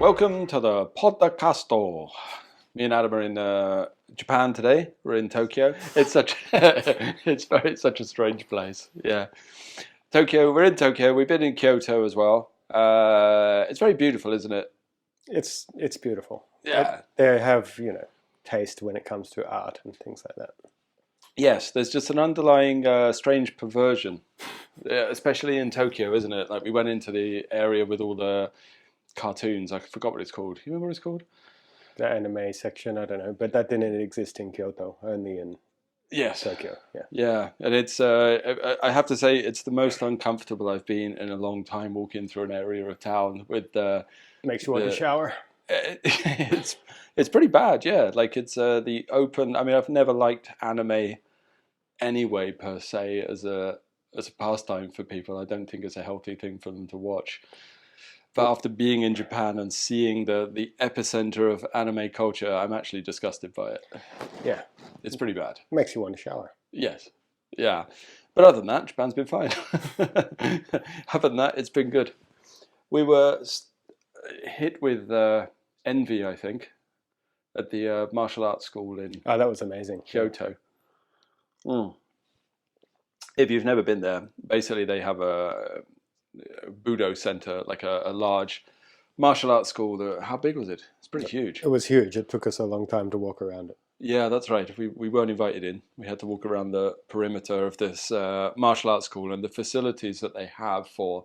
Welcome to the podcast. Me and Adam are in Japan today. We're in Tokyo. It's such such a strange place. Yeah, Tokyo. We're in Tokyo. We've been in Kyoto as well. It's very beautiful, isn't it? It's beautiful. Yeah. They have, taste when it comes to art and things like that. Yes, there's just an underlying strange perversion, especially in Tokyo, isn't it? Like we went into the area with all the cartoons. I forgot what it's called. You remember what it's called? The anime section, I don't know, but that didn't exist in Kyoto, only in Tokyo. Yeah, and it's I have to say it's the most uncomfortable I've been in a long time walking through an area of town with makes you want to shower. It's pretty bad, yeah. Like it's the open. I mean, I've never liked anime anyway per se as a pastime for people. I don't think it's a healthy thing for them to watch. But after being in Japan and seeing the epicenter of anime culture, I'm actually disgusted by it. Yeah. It's pretty bad. Makes you want to shower. Yes. Yeah. But other than that, Japan's been fine. Other than that, it's been good. We were hit with envy, I think, at the martial arts school in that was amazing. Kyoto. If you've never been there, basically they have a Budo center, like a large martial arts school. How big was it? It's pretty huge. It was huge. It took us a long time to walk around it. Yeah, that's right. We weren't invited in. We had to walk around the perimeter of this martial arts school, and the facilities that they have for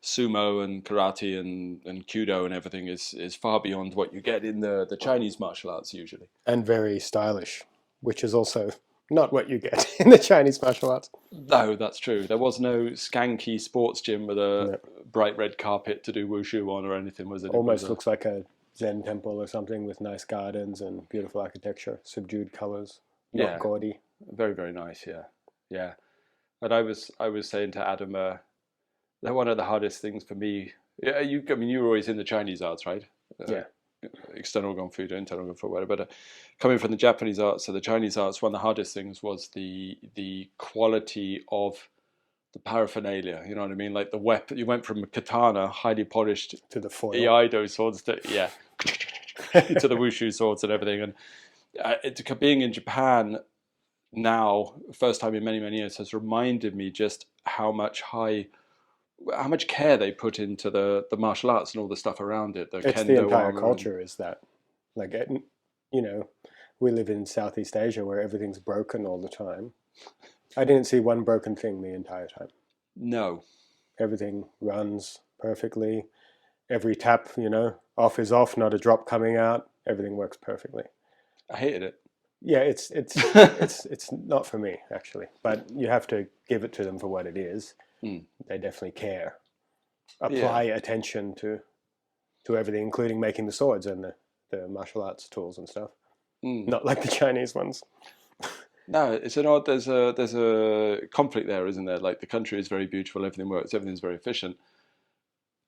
sumo and karate and kudo and everything is far beyond what you get in the Chinese martial arts usually. And very stylish, which is also not what you get in the Chinese martial arts. No, that's true. There was no skanky sports gym with a bright red carpet to do wushu on or anything, was it? Almost looks like a Zen temple or something with nice gardens and beautiful architecture, subdued colors, not gaudy. Very, very nice, yeah. Yeah. And I was saying to Adam, that one of the hardest things for me, you were always in the Chinese arts, right? Yeah. External Gong Fu, internal Gong Fu, whatever. But coming from the Japanese arts to the Chinese arts, one of the hardest things was the quality of the paraphernalia. You know what I mean? Like the weapon. You went from a katana, highly polished, to the foil Iaido swords, to to the wushu swords and everything. And being in Japan now, first time in many years, has reminded me just how much care they put into the martial arts and all the stuff around it. It's the entire culture is that. Like, we live in Southeast Asia where everything's broken all the time. I didn't see one broken thing the entire time. No. Everything runs perfectly. Every tap, off is off, not a drop coming out. Everything works perfectly. I hated it. Yeah, it's it's not for me, actually. But you have to give it to them for what it is. They definitely care. Apply attention to everything, including making the swords and the martial arts tools and stuff. Not like the Chinese ones. No, it's an odd. There's a conflict there, isn't there? Like the country is very beautiful, everything works, everything's very efficient.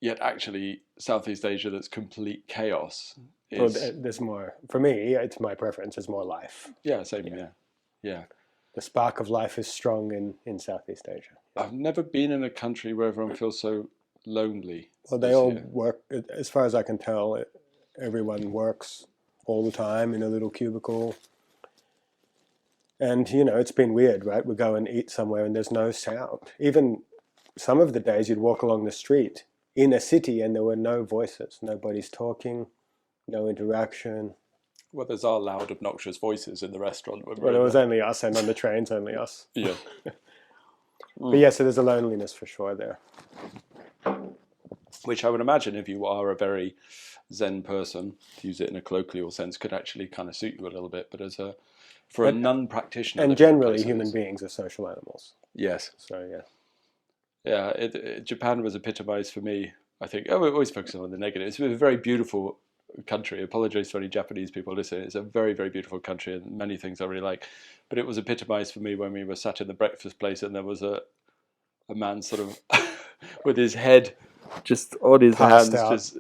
Yet actually, Southeast Asia, that's complete chaos. Well, there's more. For me, it's my preference. There's more life. Yeah, same. Yeah. The spark of life is strong in Southeast Asia. I've never been in a country where everyone feels so lonely. Well, they all work, as far as I can tell, everyone works all the time in a little cubicle. And, it's been weird, right? We go and eat somewhere and there's no sound. Even some of the days you'd walk along the street in a city and there were no voices. Nobody's talking, no interaction. Well, there's our loud, obnoxious voices in the restaurant. Well, it was only us, and on the trains, only us. Yeah. But yeah, so there's a loneliness for sure there. Which I would imagine, if you are a very Zen person, to use it in a colloquial sense, could actually kind of suit you a little bit. But for a non-practitioner, and generally human beings are social animals. Yes. So yeah. Yeah, Japan was epitomized for me. I think we always focus on the negative. It's a very beautiful country. I apologize for any Japanese people listening. It's a very, very beautiful country and many things I really like. But it was epitomized for me when we were sat in the breakfast place and there was a man sort of with his head just on his hands.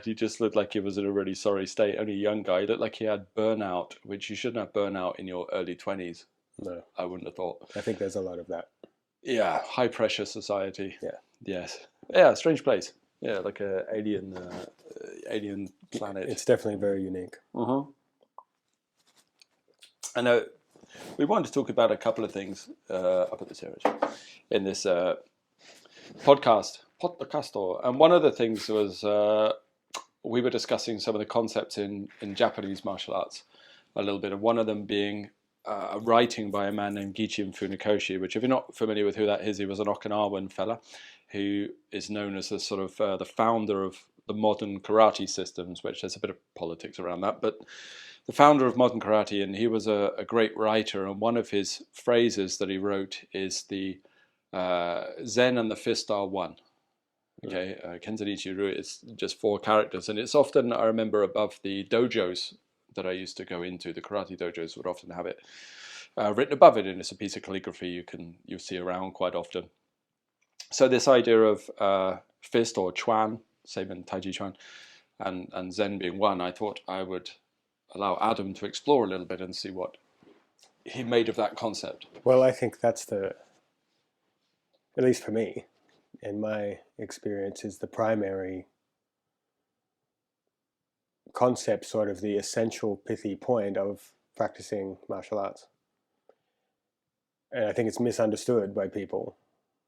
He just looked like he was in a really sorry state. Only a young guy. He looked like he had burnout, which you shouldn't have burnout in your early 20s. No. I wouldn't have thought. I think there's a lot of that. Yeah, high pressure society. Yeah. Yes. Yeah, strange place. Yeah, like a alien planet. It's definitely very unique. Mm-hmm. I know we wanted to talk about a couple of things up at the series in this podcast, and one of the things was we were discussing some of the concepts in Japanese martial arts a little bit, and one of them being a writing by a man named Gichin Funakoshi, which if you're not familiar with who that is, he was an Okinawan fella who is known as the sort of the founder of the modern karate systems, which there's a bit of politics around that, but the founder of modern karate, and he was a great writer, and one of his phrases that he wrote is the Zen and the fist are one. Okay, Kenzanichi Ryu, it's just 4 characters, and it's often, I remember, above the dojos that I used to go into, the karate dojos would often have it written above it, and it's a piece of calligraphy you see around quite often. So this idea of fist or Chuan, same in Tai Chi Chuan, and Zen being one, I thought I would allow Adam to explore a little bit and see what he made of that concept. Well, I think that's at least for me, in my experience, is the primary concept, sort of the essential pithy point of practicing martial arts. And I think it's misunderstood by people.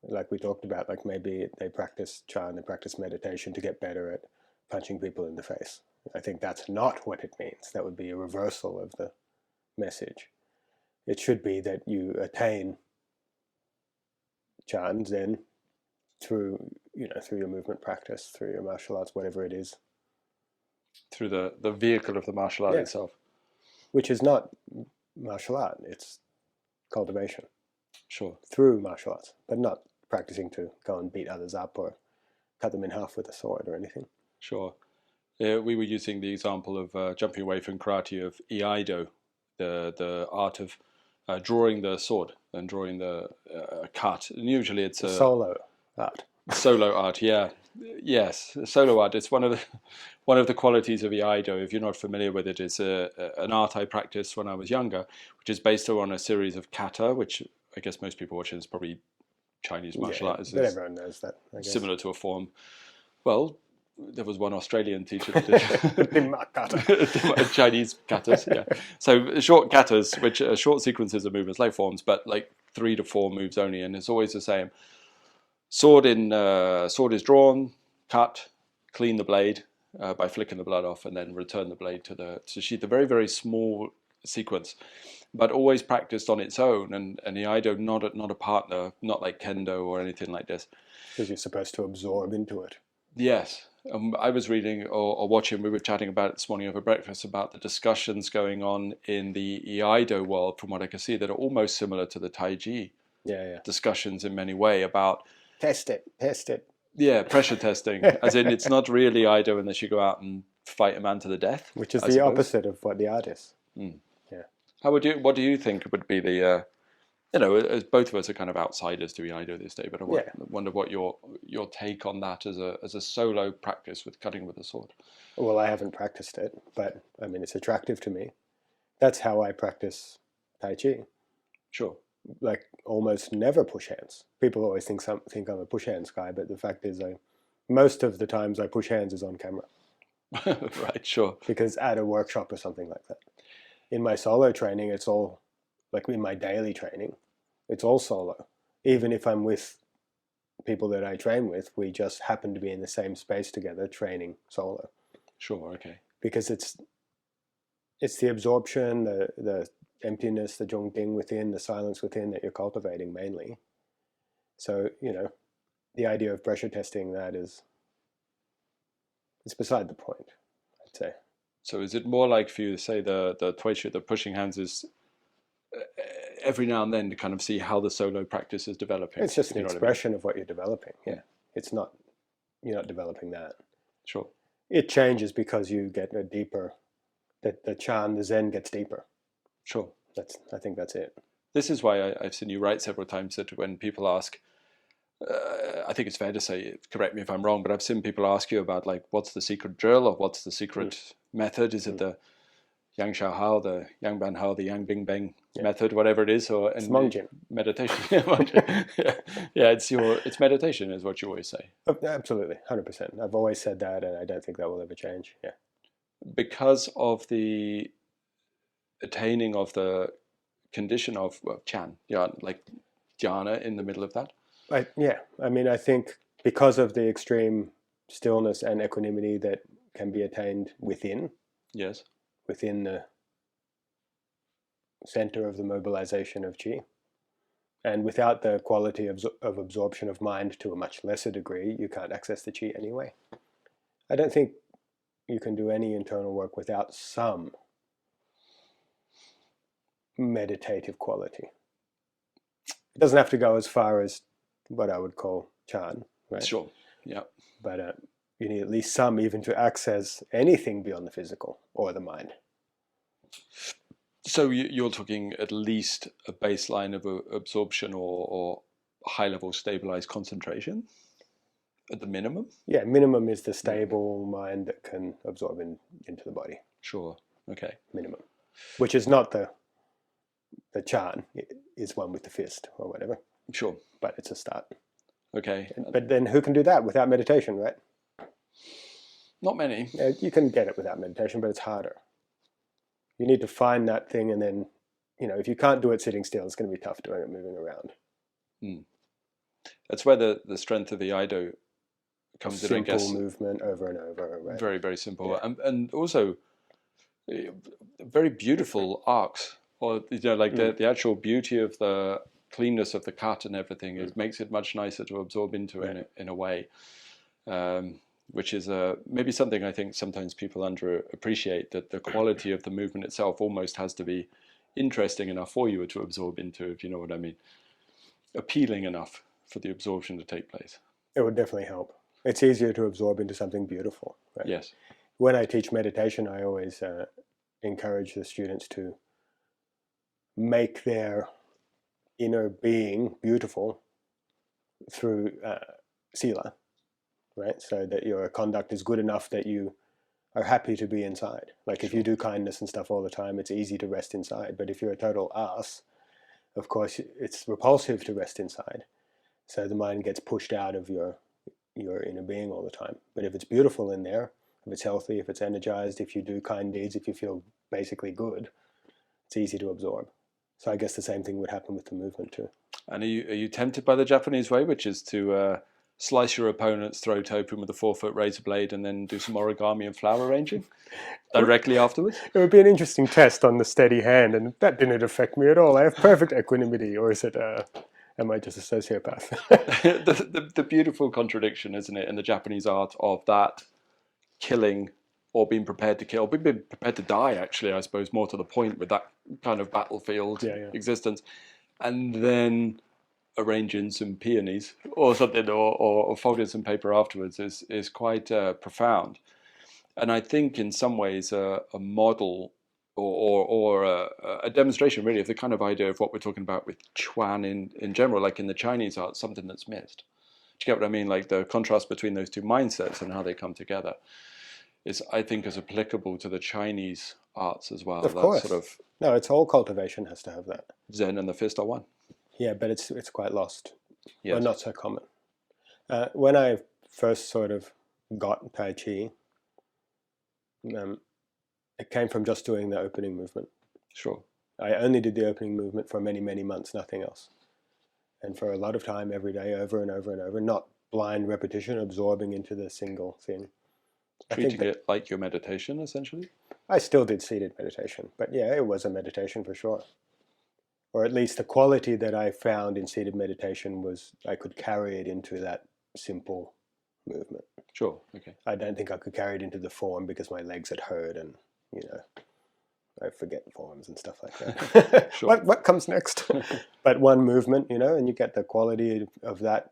Like we talked about, like maybe they practice Chan, they practice meditation to get better at punching people in the face. I think that's not what it means. That would be a reversal of the message. It should be that you attain Chan, Zen, through your movement practice, through your martial arts, whatever it is. Through the vehicle of the martial art itself. Which is not martial art, it's cultivation. Sure. Through martial arts, but not practicing to go and beat others up or cut them in half with a sword or anything. Sure. We were using the example of jumping away from karate of iaido, the art of drawing the sword and drawing the cut. And usually it's a solo art. Solo art, yeah. Yes, solo art. It's one of the qualities of iaido. If you're not familiar with it, it's an art I practiced when I was younger, which is based on a series of kata, which I guess most people watching is probably Chinese martial arts. But everyone knows that. I guess. Similar to a form. Well, there was one Australian teacher that did Chinese katas, yeah. So short katas, which are short sequences of movements like forms, but like 3 to 4 moves only, and it's always the same. Sword is drawn, cut, clean the blade by flicking the blood off, and then return the blade to sheath. A very, very small sequence, but always practiced on its own. And iaido, not a partner, not like kendo or anything like this. Because you're supposed to absorb into it. Yes. I was reading or watching, we were chatting about it this morning over breakfast, about the discussions going on in the iaido world, from what I can see, that are almost similar to the Tai Chi discussions in many ways about... Test it. Yeah, pressure testing. As in, it's not really iaido unless you go out and fight a man to the death. Which is the opposite of what the art is. Mm. Yeah. What do you think would be the... as both of us are kind of outsiders to iaido this day, but I wonder what your take on that as a solo practice with cutting with a sword. Well, I haven't practiced it, but I mean, it's attractive to me. That's how I practice Tai Chi. Sure. Like almost never push hands. People always think I'm a push hands guy, but the fact is, most of the times I push hands is on camera. Right, sure. Because at a workshop or something like that. In my solo training, it's all, like in my daily training, it's all solo. Even if I'm with people that I train with, we just happen to be in the same space together training solo. Sure, okay. Because it's the absorption, the emptiness, the zhongding within, the silence within that you're cultivating mainly. So, the idea of pressure testing that it's beside the point, I'd say. So is it more like for you to say the Taijiquan, the pushing hands is every now and then to kind of see how the solo practice is developing? It's just an expression of what you're developing. Yeah. You're not developing that. Sure. It changes because you get a deeper, the Chan, the Zen gets deeper. Sure. I think that's it. This is why I've seen you write several times that when people ask, I think it's fair to say, correct me if I'm wrong, but I've seen people ask you about like, what's the secret drill or what's the secret method? Is it Yang Shao Hao, the Yang Ban Hao, the Yang Bing Bang method, whatever it is, or It's Mongjin. meditation. Yeah, it's meditation is what you always say. Absolutely, 100%. I've always said that, and I don't think that will ever change. Yeah, Because of the attaining of the condition of Chan, like jhana in the middle of that. I mean, I think because of the extreme stillness and equanimity that can be attained within Yes. Within the center of the mobilization of qi, and without the quality of absorption of mind to a much lesser degree, you can't access the qi anyway. I don't think you can do any internal work without some meditative quality. It doesn't have to go as far as what I would call Chan, right? Sure. Yeah. But you need at least some even to access anything beyond the physical or the mind. So you're talking at least a baseline of absorption or high-level stabilized concentration at the minimum? Yeah, minimum is the stable mind that can absorb into the body. Sure. Okay. Minimum. Which is not the Chan, it is one with the fist or whatever. Sure. But it's a start. Okay. But then who can do that without meditation, right? Not many. You can get it without meditation, but it's harder. You need to find that thing, and then, if you can't do it sitting still, it's going to be tough doing it moving around. That's where the strength of the Ido comes in, I guess. Simple movement over and over, right? Very, very simple. Yeah. And also very beautiful arcs, or the actual beauty of the cleanness of the cut and everything. It makes it much nicer to absorb into in a way. Which is maybe something I think sometimes people underappreciate, that the quality of the movement itself almost has to be interesting enough for you to absorb into, if you know what I mean. Appealing enough for the absorption to take place. It would definitely help. It's easier to absorb into something beautiful. Right? Yes. When I teach meditation, I always encourage the students to make their inner being beautiful through sila. Right, so that your conduct is good enough that you are happy to be inside. Like if you do kindness and stuff all the time, it's easy to rest inside. But if you're a total ass, of course, it's repulsive to rest inside. So the mind gets pushed out of your inner being all the time. But if it's beautiful in there, if it's healthy, if it's energized, if you do kind deeds, if you feel basically good, it's easy to absorb. So I guess the same thing would happen with the movement too. And are you tempted by the Japanese way, which is to slice your opponent's throat open with a 4-foot razor blade and then do some origami and flower arranging directly afterwards? It would be an interesting test on the steady hand, and that didn't affect me at all. I have perfect equanimity, or is it, am I just a sociopath? the beautiful contradiction, isn't it, in the Japanese art of that killing or being prepared to kill, being prepared to die, actually, I suppose, more to the point with that kind of battlefield existence, and then arranging some peonies or something, or folding some paper afterwards is quite profound. And I think in some ways a model or a demonstration really of the kind of idea of what we're talking about with Chuan in general, like in the Chinese art, something that's missed. Do you get what I mean? Like the contrast between those two mindsets and how they come together is, I think, is applicable to the Chinese arts as well. Of course. No, it's all cultivation has to have that. Zen and the fist are one. Yeah, but it's quite lost. Yes. Or not so common. When I first sort of got Tai Chi, it came from just doing the opening movement. Sure. I only did the opening movement for many, many months, nothing else. And for a lot of time, every day, over and over and over, not blind repetition, absorbing into the single thing. Treating it like your meditation, essentially? I still did seated meditation, but yeah, it was a meditation for sure. Or at least the quality that I found in seated meditation was I could carry it into that simple movement. Sure, okay. I don't think I could carry it into the form because my legs had hurt and, I forget forms and stuff like that. Sure. What comes next? But one movement, and you get the quality of that,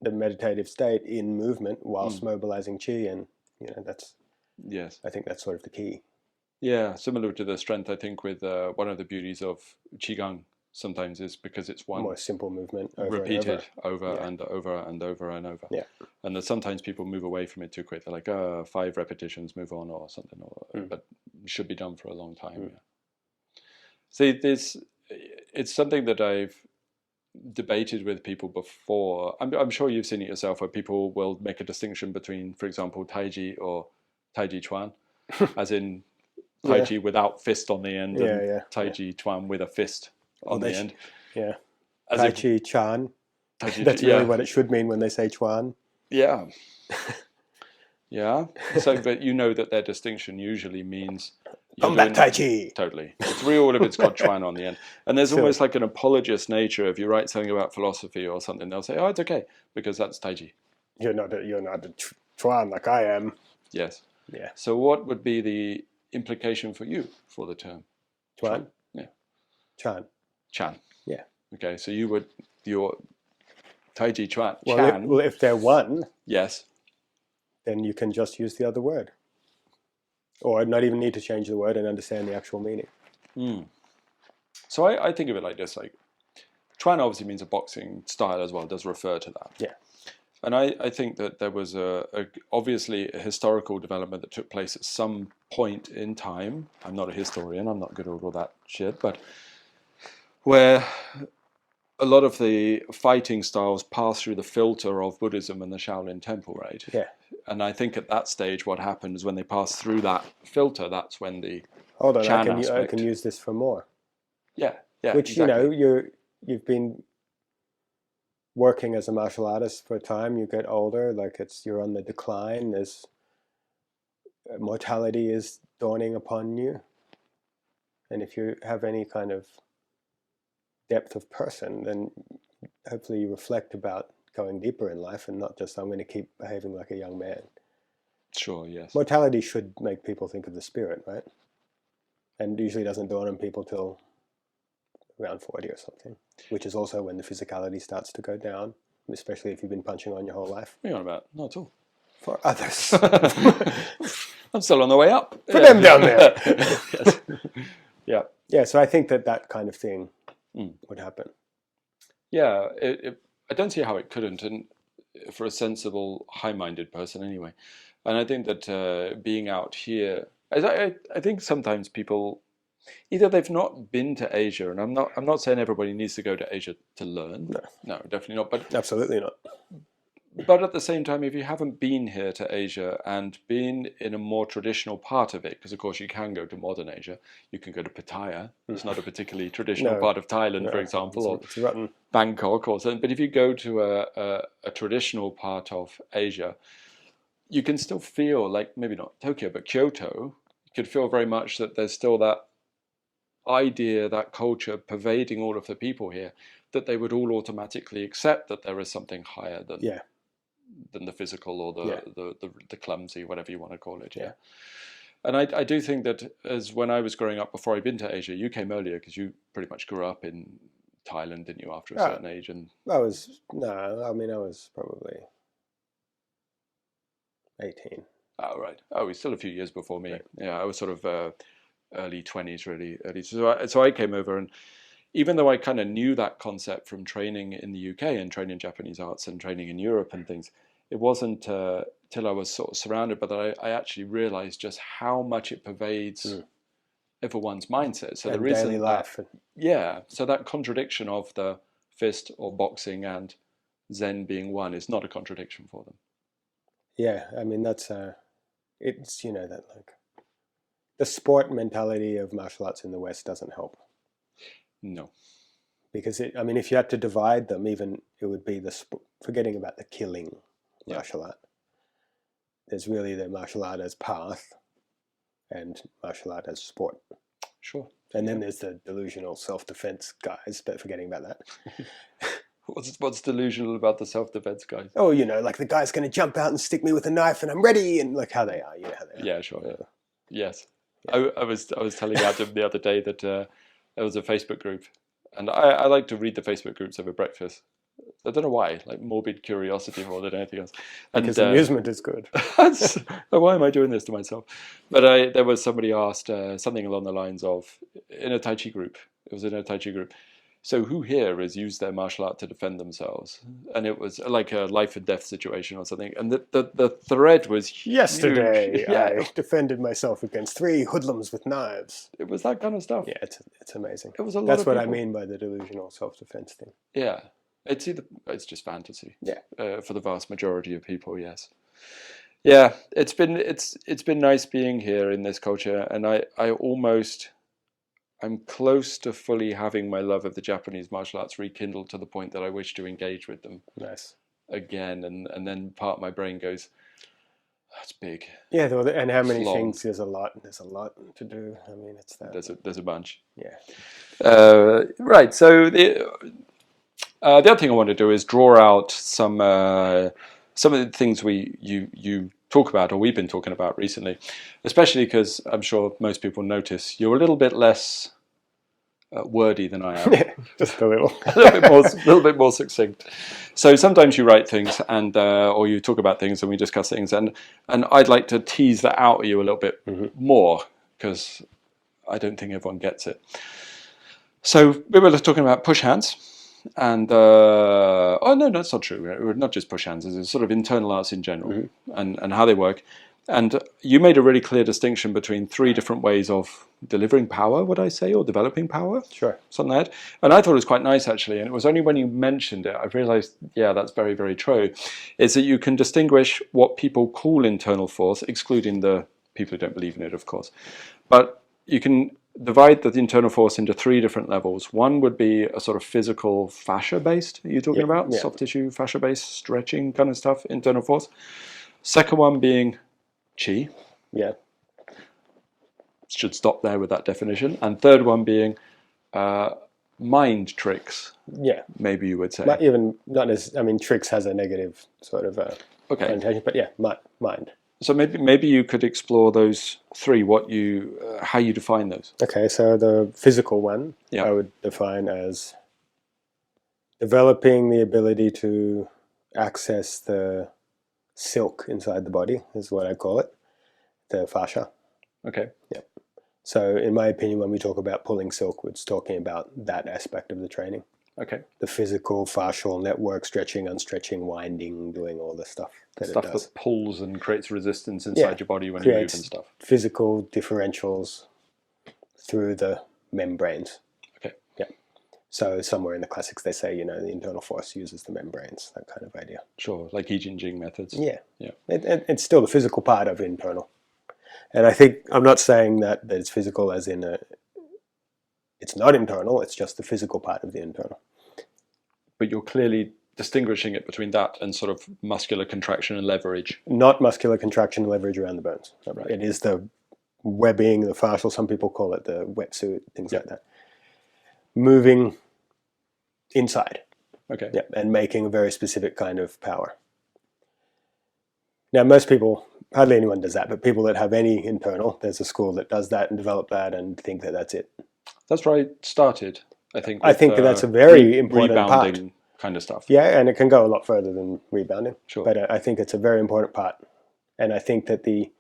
the meditative state in movement whilst mobilizing qi, and, that's, yes, I think that's sort of the key. Yeah, similar to the strength, I think, with one of the beauties of Qigong sometimes is because it's one more simple movement repeated over and over and over and over. Yeah. And that sometimes people move away from it too quick. They're like, 5 repetitions, move on or something. But should be done for a long time. Yeah. See, it's something that I've debated with people before. I'm sure you've seen it yourself, where people will make a distinction between, for example, Taiji or Taiji Chuan, as in Taiji without fist on the end, and Taiji Chuan with a fist on the end. Yeah. As Tai Chi Chuan. Taiji, That's really what it should mean when they say Chuan. Yeah. Yeah. So, but you know that their distinction usually means combat Tai Chi. Totally. It's real if it's got Chuan on the end. And there's almost like an apologist nature. If you write something about philosophy or something, they'll say, "Oh, it's okay because that's Taiji." You're not a Chuan like I am. Yes. Yeah. So, what would be the implication for you for the term Chuan? Yeah. Chan. Yeah. Okay. So your Taiji Chuan. Well, if they're one. Yes. Then you can just use the other word. Or not even need to change the word and understand the actual meaning. So I think of it like this, like Chuan obviously means a boxing style as well, it does refer to that. Yeah. And I think that there was obviously a historical development that took place at some point in time. I'm not a historian, I'm not good at all that shit, but where a lot of the fighting styles pass through the filter of Buddhism and the Shaolin Temple, right? Yeah. And I think at that stage, what happens when they pass through that filter, that's when the hold on, Chan I can use this for more. Yeah, yeah. Which exactly. you've been working as a martial artist for a time. You get older, like you're on the decline. There's mortality is dawning upon you, and if you have any kind of depth of person, then hopefully you reflect about going deeper in life and not just I'm going to keep behaving like a young man. Sure, yes. Mortality should make people think of the spirit, right? And usually doesn't dawn on people till around 40 or something, which is also when the physicality starts to go down, especially if you've been punching on your whole life. What are you on about? Not at all. For others. I'm still on the way up. For them down there. Yes. Yeah. Yeah, so I think that kind of thing would happen. Yeah, I don't see how it couldn't, and for a sensible, high-minded person anyway. And I think that being out here, I think sometimes people, either they've not been to Asia, and I'm not saying everybody needs to go to Asia to learn. No, definitely not. But absolutely not. But at the same time, if you haven't been here to Asia and been in a more traditional part of it, because of course you can go to modern Asia, you can go to Pattaya. It's not a particularly traditional part of Thailand, for example, it's rotten. Bangkok or something. But if you go to a traditional part of Asia, you can still feel like, maybe not Tokyo, but Kyoto, you could feel very much that there's still that idea, that culture pervading all of the people here, that they would all automatically accept that there is something higher than the physical or the clumsy, whatever you want to call it. Yeah. And I do think that as when I was growing up, before I'd been to Asia, you came earlier because you pretty much grew up in Thailand, didn't you, after a certain age? And I was probably 18. Oh, right. Oh, he's still a few years before me. Right. Yeah, I was sort of early 20s, really early. So I came over, and even though I kind of knew that concept from training in the UK and training Japanese arts and training in Europe and things, it wasn't till I was sort of surrounded by that I actually realized just how much it pervades everyone's mindset. So and daily life. So that contradiction of the fist or boxing and Zen being one is not a contradiction for them. Yeah, I mean it's that like the sport mentality of martial arts in the West doesn't help. No. Because if you had to divide them, even it would be forgetting about the killing martial art. There's really the martial art as path and martial art as sport. Sure. And then there's the delusional self-defense guys, but forgetting about that. What's delusional about the self-defense guys? Oh, like the guy's going to jump out and stick me with a knife and I'm ready, and like how they are, how they are. Yeah, sure. Yeah. Yes. Yeah. I was telling Adam the other day that there was a Facebook group, and I like to read the Facebook groups over breakfast. I don't know why, like morbid curiosity more than anything else. And, because amusement is good. Why am I doing this to myself? But there was somebody asked something along the lines of, in a Tai Chi group, it was in a Tai Chi group, So who here has used their martial art to defend themselves? And it was like a life and death situation or something. And the thread was huge. Yesterday, Yeah, I defended myself against 3 hoodlums with knives. it was that kind of stuff. Yeah, it's amazing. It was a lot That's of what people. I mean by the delusional self-defense thing. Yeah, it's just fantasy. Yeah. For the vast majority of people, yes. Yeah, it's been nice being here in this culture, and I'm close to fully having my love of the Japanese martial arts rekindled to the point that I wish to engage with them Nice. again, and then part of my brain goes, that's big. Yeah, and how many long. things? There's a lot to do. I mean, it's that. There's a bunch. Yeah. Right. So the other thing I want to do is draw out some of the things you talk about, or we've been talking about recently, especially because I'm sure most people notice you're a little bit less wordy than I am. Just a little. a little bit more succinct. So sometimes you write things and or you talk about things and we discuss things, and I'd like to tease that out of you a little bit more, because I don't think everyone gets it. So we were talking about push hands, and oh no, that's not true. Not just push hands. It's sort of internal arts in general, and how they work. And you made a really clear distinction between 3 different ways of delivering power, would I say, or developing power? Sure. Something like that. And I thought it was quite nice, actually. And it was only when you mentioned it, I realized, yeah, that's very, very true. Is that you can distinguish what people call internal force, excluding the people who don't believe in it, of course. But you can divide the internal force into 3 different levels. One would be a sort of physical fascia-based, are you talking about? Yeah. Soft tissue, fascia-based, stretching kind of stuff, internal force. Second one being chi. Yeah. Should stop there with that definition. And third one being mind tricks. Yeah. Maybe you would say. Not as, I mean, tricks has a negative sort of connotation, but yeah, mind. So maybe you could explore those 3. How you define those. Okay, so the physical one, I would define as developing the ability to access the silk inside the body, is what I call it, the fascia. Okay. Yep. So in my opinion, when we talk about pulling silk, it's talking about that aspect of the training. Okay. The physical, fascial network, stretching, unstretching, winding, doing all the stuff that it does. Stuff that pulls and creates resistance inside your body when you move and stuff. Physical differentials through the membranes. Okay. Yeah. So somewhere in the classics they say, the internal force uses the membranes, that kind of idea. Sure, like I Ching methods. Yeah. Yeah. It's still the physical part of internal. And I think I'm not saying that it's physical as in it's not internal, it's just the physical part of the internal. But you're clearly distinguishing it between that and sort of muscular contraction and leverage. Not muscular contraction and leverage around the bones. Right. It is the webbing, the fascial, some people call it the wetsuit, things like that. Moving inside. Okay. Yeah, and making a very specific kind of power. Now, most people, hardly anyone does that, but people that have any internal, there's a school that does that and develop that and think that that's it. That's where I started, I think. I think that's a very important rebounding part. Kind of stuff. Yeah, and it can go a lot further than rebounding. Sure. But I think it's a very important part. And I think that the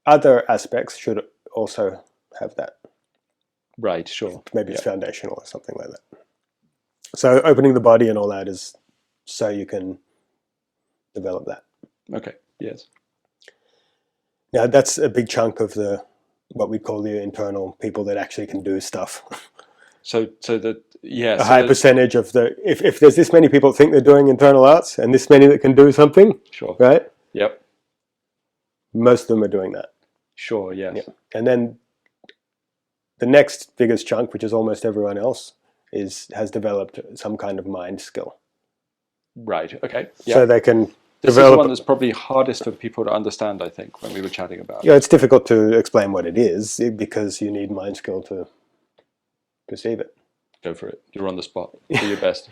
other aspects should also have that. Right, sure. Maybe it's foundational or something like that. So opening the body and all that is so you can develop that. Okay, yes. Now that's a big chunk of what we call the internal people that actually can do stuff. So that, yes. A high percentage of if there's this many people think they're doing internal arts and this many that can do something, sure. Right? Yep. Most of them are doing that. Sure, yes. Yeah. And then the next biggest chunk, which is almost everyone else, has developed some kind of mind skill. Right, okay. Yeah. So they can This develop... is the one that's probably hardest for people to understand, I think, when we were chatting about it. Yeah, it's difficult to explain what it is because you need mind skill to perceive it. Go for it. You're on the spot. Do your best.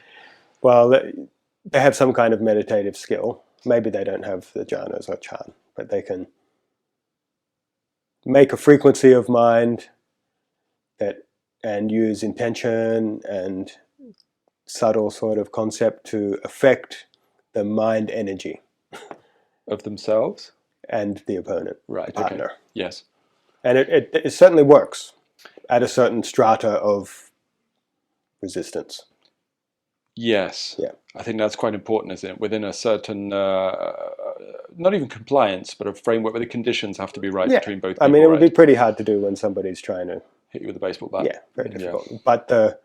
Well, they have some kind of meditative skill. Maybe they don't have the jhanas or chan, but they can make a frequency of mind and use intention and subtle sort of concept to affect the mind energy of themselves and the opponent, right? Partner. Okay. Yes, and it certainly works at a certain strata of resistance. Yes. Yeah. I think that's quite important, isn't it? Within a certain, not even compliance, but a framework where the conditions have to be right between both people. I mean, it would right? be pretty hard to do when somebody's trying to Hit you with a baseball bat. Yeah, very difficult. But the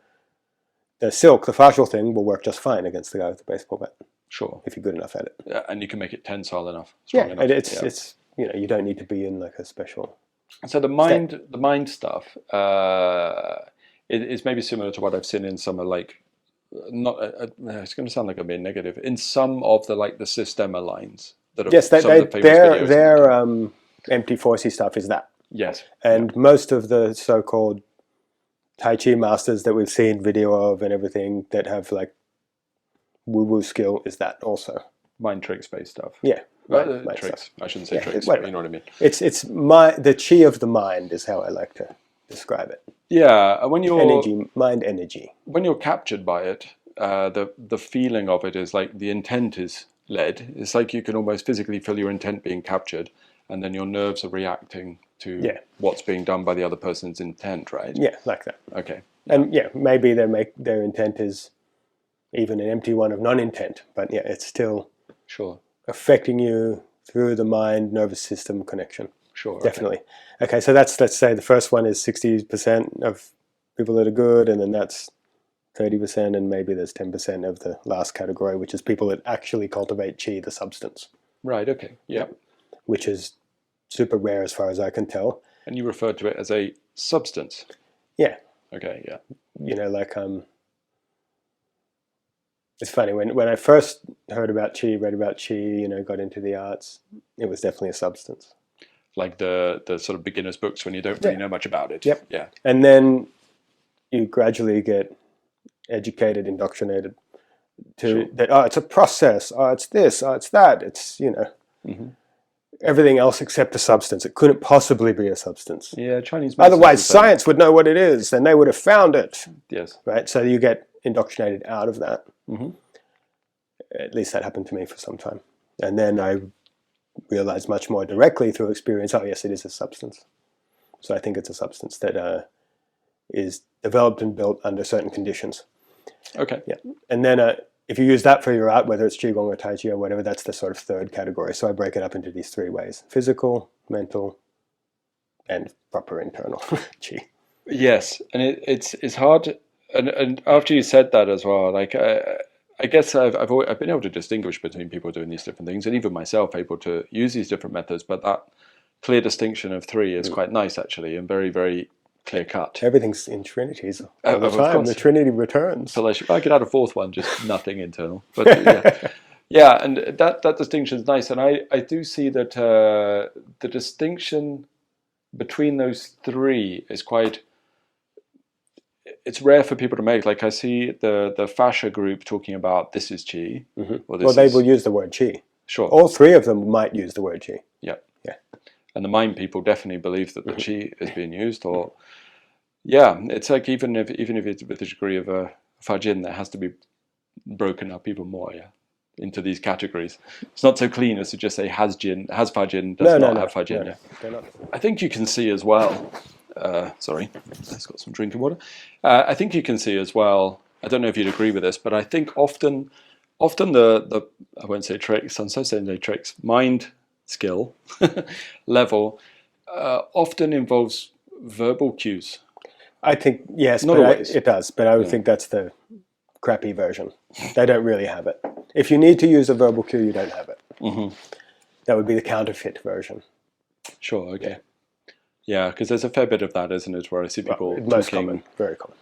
silk, the fascial thing, will work just fine against the guy with the baseball bat. Sure. If you're good enough at it. Yeah, and you can make it tensile enough, strong enough. And it's you don't need to be in like a special. So the mind stuff is maybe similar to what I've seen in some of like, not it's going to sound like I'm being negative, in some of the like the Systema lines that are their empty forcey stuff is that. Yes. And most of the so-called Tai Chi masters that we've seen video of and everything that have like woo-woo skill is that also. Mind tricks based stuff. Yeah. Mind tricks. Stuff. I shouldn't say tricks, but you know what I mean. It's the chi of the mind is how I like to describe it. Yeah, when you're mind energy. When you're captured by it, the feeling of it is like the intent is led. It's like you can almost physically feel your intent being captured, and then your nerves are reacting to what's being done by the other person's intent, right? Yeah, like that. Okay. And maybe their intent is even an empty one of non-intent, but it's still affecting you through the mind nervous system connection. Sure. Definitely. Okay, so let's say the first one is 60% of people that are good, and then that's 30%, and maybe there's 10% of the last category, which is people that actually cultivate chi, the substance. Right. Okay. Yeah. Which is super rare as far as I can tell. And you referred to it as a substance. Yeah. Okay. Yeah. Like it's funny when I first heard about chi, read about chi, got into the arts, it was definitely a substance. Like the sort of beginner's books when you don't really know much about it. Yep. Yeah. And then you gradually get educated, indoctrinated to that. Oh, it's a process. Oh, it's this. Oh, it's that. It's everything else except a substance. It couldn't possibly be a substance. Yeah, Chinese. Otherwise, science would know what it is, and they would have found it. Yes. Right. So you get indoctrinated out of that. Mm-hmm. At least that happened to me for some time, and then I realized much more directly through experience. Oh, yes, it is a substance. So I think it's a substance that is developed and built under certain conditions. Okay. Yeah. And then if you use that for your art, whether it's Qigong or Tai Chi or whatever, that's the sort of third category. So I break it up into these three ways: physical, mental, and proper internal Qi. Yes. And it's hard. And after you said that as well, like I guess I've been able to distinguish between people doing these different things, and even myself able to use these different methods. But that clear distinction of three is quite nice, actually, and very, very clear cut. Everything's in trinities all the time. The Trinity returns. So I could add a fourth one, just nothing internal. But yeah, and that distinction is nice. And I do see that the distinction between those three is quite. It's rare for people to make. Like I see the fascia group talking about this is chi. Mm-hmm. They will use the word chi. Sure. All three of them might use the word chi. Yeah. Yeah. And the mind people definitely believe that the chi is being used. Or it's like even if it's with a degree of fajin, that has to be broken up even more. Yeah. Into these categories. It's not so clean as to just say has fajin, does not have fajin. No, they're not. I think you can see as well. Sorry, I've got some drinking water. I think you can see as well. I don't know if you'd agree with this, but I think often the I won't say tricks. I'm so saying tricks. Mind skill level often involves verbal cues. I think yes, not always. It does, but I would think that's the crappy version. They don't really have it. If you need to use a verbal cue, you don't have it. Mm-hmm. That would be the counterfeit version. Sure. Okay. Yeah, because there's a fair bit of that, isn't it? Where I see people most talking... common, very common.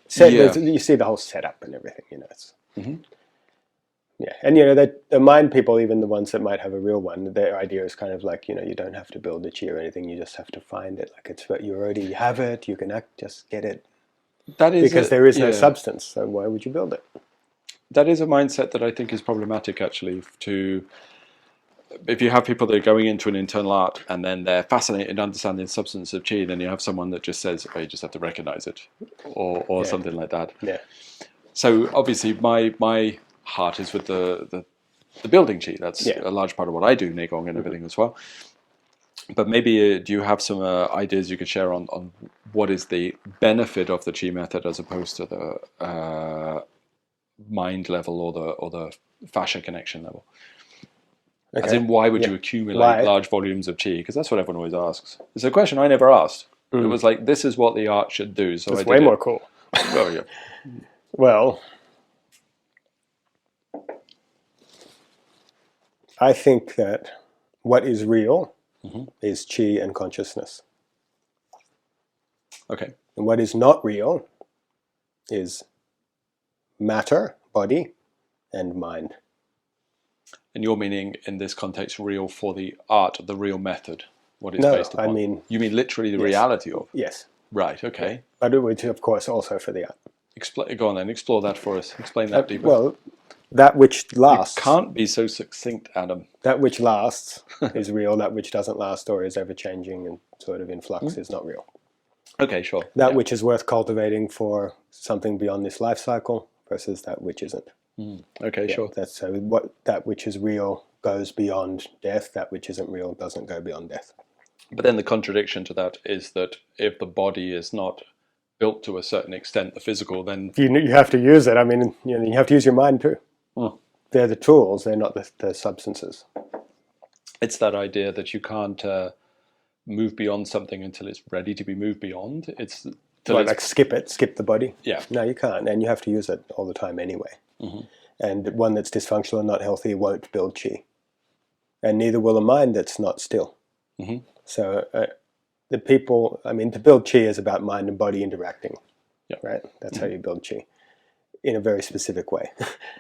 You see the whole setup and everything. It's yeah, and the mind people, even the ones that might have a real one, their idea is kind of like you don't have to build a chi or anything. You just have to find it. Like it's what you already have it. You can just get it. That is because there is no substance. So why would you build it? That is a mindset that I think is problematic. Actually, if you have people that are going into an internal art and then they're fascinated in understanding the substance of chi, then you have someone that just says, "Oh, you just have to recognize it," or something like that. Yeah. So obviously, my heart is with the building chi. That's a large part of what I do, Neigong and everything as well. But maybe do you have some ideas you could share on what is the benefit of the chi method as opposed to the mind level or the fascia connection level? Okay. As in, why would you accumulate large volumes of chi? Because that's what everyone always asks. It's a question I never asked. It was like, this is what the art should do. So It's I did way it. more cool. Oh, yeah. Well, I think that what is real is chi and consciousness. Okay. And what is not real is matter, body, and mind. And you're meaning, in this context, real for the art, the real method, what it's based upon? I mean... You mean literally the yes. reality of? Yes. Right, okay. Yeah. But it would, of course, also for the art. Go on then, explore that for us. Explain that deeper. Well, that which lasts... You can't be so succinct, Adam. That which lasts is real. That which doesn't last or is ever-changing and sort of in flux is not real. Okay, sure. That which is worth cultivating for something beyond this life cycle versus that which isn't. Okay, sure. That's so. That which is real goes beyond death. That which isn't real doesn't go beyond death. But then the contradiction to that is that if the body is not built to a certain extent, the physical, then you have to use it. I mean, you have to use your mind too. They're the tools. They're not the substances. It's that idea that you can't move beyond something until it's ready to be moved beyond. It's like skip the body. Yeah. No, you can't, and you have to use it all the time anyway. And one that's dysfunctional and not healthy won't build chi, and neither will a mind that's not still. So the people, I mean, to build chi is about mind and body interacting, right? That's how you build chi in a very specific way.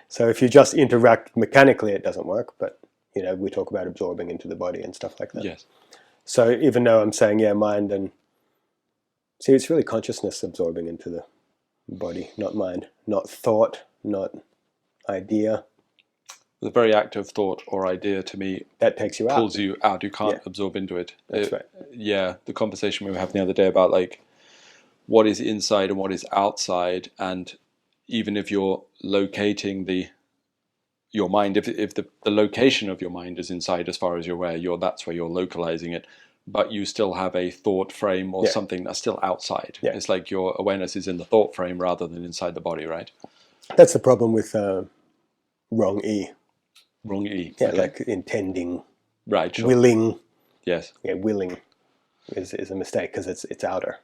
So if you just interact mechanically, it doesn't work. But we talk about absorbing into the body and stuff like that. Yes. So even though I'm saying mind and see, it's really consciousness absorbing into the body, not mind, not thought, not idea. The very act of thought or idea, to me, that takes you out, pulls you out. You can't absorb into it. That's right. Yeah, the conversation we were having the other day about like what is inside and what is outside, and even if you're locating your mind, if the location of your mind is inside as far as you're aware, that's where you're localizing it, but you still have a thought frame or something that's still outside. It's like your awareness is in the thought frame rather than inside the body, right? That's the problem with wrong E. Wrong E. Yeah, like intending. Right. Sure. Willing. Yes. Yeah, willing is a mistake because it's outer.